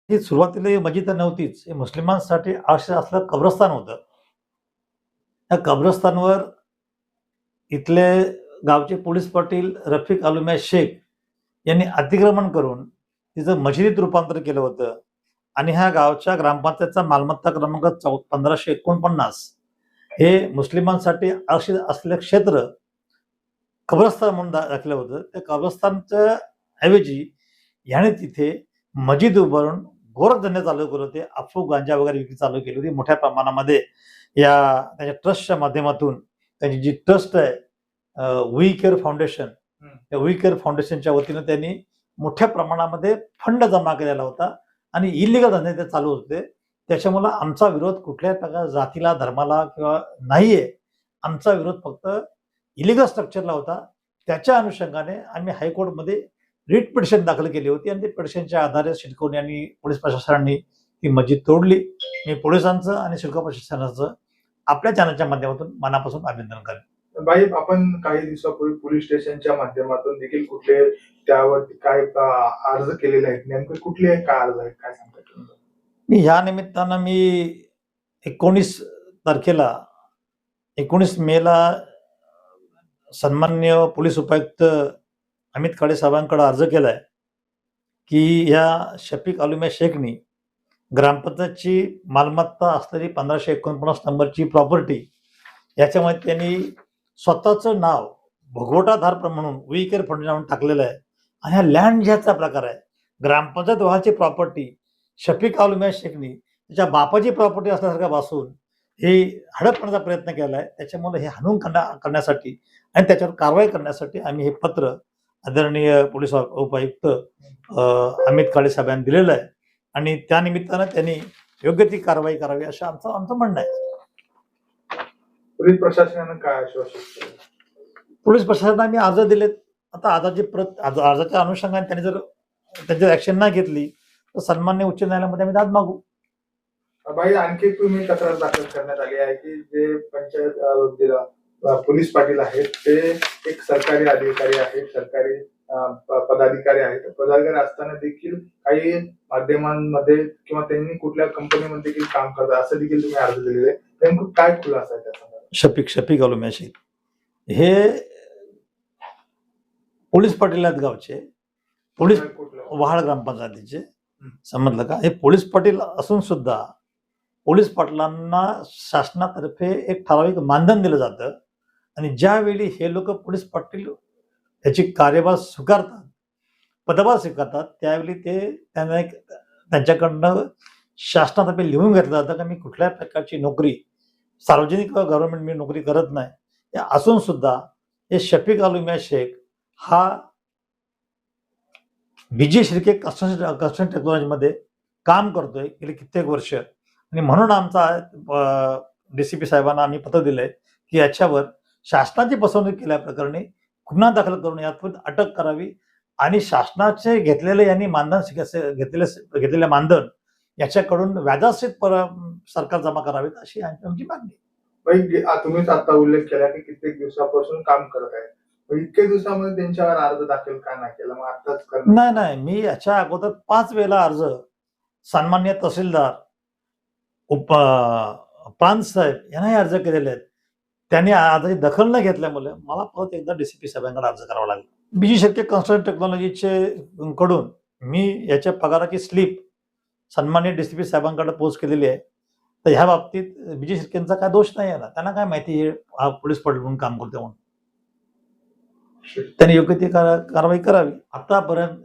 ही सुरुवातीला ही मस्जिद नव्हतीच. हे मुस्लिमांसाठी आरक्षित असलेलं कब्रस्तान होतं. त्या कब्रस्तानवर इथले गावचे पोलीस पाटील रफिक अलुम्या शेख यांनी अतिक्रमण करून तिचं मशिदीत रूपांतर केलं होतं आणि ह्या गावच्या ग्रामपंचायतचा मालमत्ता क्रमांक 1549 हे मुस्लिमांसाठी आरक्षित असलेलं क्षेत्र कब्रस्तान म्हणून दाखलं होतं. त्या कब्रस्तानच्या ऐवजी ह्याने तिथे मस्जिद उभारून गोरखधंदे चालू केले होते. अफू गांजा वगैरे विक्री चालू केली होती मोठ्या प्रमाणामध्ये. त्याच्या ट्रस्टच्या माध्यमातून त्यांची जी ट्रस्ट आहे वी केअर फाउंडेशन, त्या वी केअर फाउंडेशनच्या वतीनं त्यांनी मोठ्या प्रमाणामध्ये फंड जमा केलेला होता आणि इलिगल धंदे ते चालू होते. त्याच्यामुळे आमचा विरोध कुठल्याही प्रकार जातीला धर्माला किंवा नाहीये. आमचा विरोध फक्त इलिगल स्ट्रक्चरला होता. त्याच्या अनुषंगाने आम्ही हायकोर्टमध्ये रिट पिटिशन दाखल केली होती आणि ते पिटिशनच्या आधारे सिडको आणि पोलीस प्रशासनाने ती मस्जिद तोडली. मी पोलिसांचं आणि सिडको प्रशासनाचं आपल्या चॅनलच्या माध्यमातून मनापासून अभिनंदन करेन. बाई, आपण काही दिवसापूर्वी पोलीस स्टेशनच्या माध्यमातून देखील कुठले त्यावरती काय अर्ज केलेले आहेत, नेमके कुठले काय अर्ज आहेत, काय सांगता तुम्ही? मी ह्या निमित्तानं 19 तारखेला 19 मेला सन्माननीय पोलीस उपायुक्त अमित काळे साहेबांकडे अर्ज केलाय की ह्या शफिक अलुम्या शेखनी ग्रामपंचायतची मालमत्ता असलेली 1549 नंबरची प्रॉपर्टी याच्यामध्ये त्यांनी स्वतःचं नाव भोगवटाधार म्हणून वी केअर फंड म्हणून टाकलेलं आहे आणि हा लँड घ्यायचा प्रकार आहे. ग्रामपंचायत व्हायची प्रॉपर्टी शफिक अलुम्या शेखनी त्याच्या बापाची प्रॉपर्टी असल्यासारखं भासून हे हडपण्याचा प्रयत्न केला आहे. त्याच्यामुळे हे हाणून करण्यासाठी आणि त्याच्यावर कारवाई करण्यासाठी आम्ही हे पत्र आदरणीय पोलीस उपायुक्त अमित काळे साहेब यांनी दिलेलं आहे आणि त्या निमित्तानं त्यांनी योग्य ती कारवाई करावी असं आमचं म्हणणं आहे. पोलीस प्रशासनानं काय आश्वासन केलं? पोलीस प्रशासनाने आम्ही अर्ज दिलेत. आता अर्जाची प्रत अर्जाच्या अनुषंगाने त्यांनी जर त्याची ऍक्शन नाही घेतली तर सन्मान्य उच्च न्यायालयामध्ये आम्ही दाद मागू. बाई, आणखी तुम्ही तक्रार दाखल करण्यात आली आहे की जे पंचायत पोलीस पाटील आहेत ते एक सरकारी अधिकारी आहेत, सरकारी पदाधिकारी आहेत. पदाधिकारी असताना देखील काही माध्यमांमध्ये किंवा त्यांनी कुठल्या कंपनीमध्ये देखील काम करतात असं देखील तुम्ही अर्ज दिलेले आहे. नेमकं काय खुलासा आहे त्याचा? शफिक अलुम्या शेख हे पोलीस पाटील आहेत गावचे, पोलीस वहाड ग्रामपंचायतीचे. समजलं का? हे पोलीस पाटील असून सुद्धा पोलीस पाटलांना शासनातर्फे एक ठराविक मानधन दिलं जातं आणि ज्यावेळी हे लोक पोलीस पाटील याची कार्यभार स्वीकारतात, पदभार स्वीकारतात, त्यावेळी त्यांना त्यांच्याकडनं शासनातर्फे लिहून घेतलं जातं की मी कुठल्याही प्रकारची नोकरी सार्वजनिक किंवा गव्हर्नमेंट मी नोकरी करत नाही. हे असून सुद्धा हे शफिक अलुम्या शेख हा विजय शिर्के कन्स्ट्रक्शन टेक्नॉलॉजीमध्ये काम करतोय गेली कित्येक वर्ष आणि म्हणून आमचा डीसीपी साहेबांना आम्ही पत्र दिलंय की याच्यावर शासनाची फसवणूक केल्याप्रकरणी गुन्हा दाखल करून यात अटक करावी आणि शासनाचे घेतलेले यांनी मानधन घेतलेले मानधन याच्याकडून व्याजासहित सरकार जमा करावेत अशी आमची मागणी. तुम्हीच आता उल्लेख केला की कित्येक दिवसापासून काम करत आहे. इतक्या दिवसामध्ये त्यांच्यावर अर्ज दाखल का नाही केला? मग आताच नाही, मी याच्या अगोदर 5 वेळेला अर्ज सन्मान्य तहसीलदार प्रांत साहेब यांनाही अर्ज केलेले आहेत. त्यांनी अर्जाची दखल न घेतल्यामुळे मला परत एकदा डीसीपी साहेबांकडे अर्ज करावा लागला. विजय शिर्के कन्स्ट्रक्शन टेक्नॉलॉजीचे कडून मी याच्या पगाराची स्लिप सन्मान्य डीसीपी साहेबांकडे पोस्ट केलेली आहे. तर ह्या बाबतीत विजय शिर्केंचा काय दोष नाही आहे ना, त्यांना काय माहिती हे पोलीस पाटील म्हणून काम करते म्हणून. त्यांनी योग्य ती कारवाई करावी. आतापर्यंत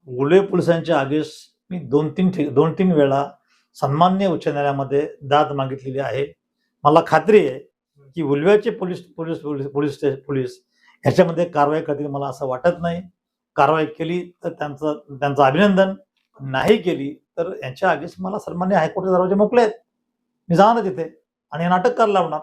गुले पोलिसांच्या आदेश मी 2-3 वेळा सन्मान्य उच्च न्यायालयामध्ये दाद मागितलेली आहे. मला खात्री आहे की उलव्याचे पोलीस ह्याच्यामध्ये कारवाई करतील मला असं वाटत नाही. कारवाई केली तर त्यांचं अभिनंदन, नाही केली तर यांच्या आदेश मला सन्मान्य हायकोर्टाचे दरवाजे मोकळे आहेत. मी जाणार तिथे आणि नाटक करायला लावणार.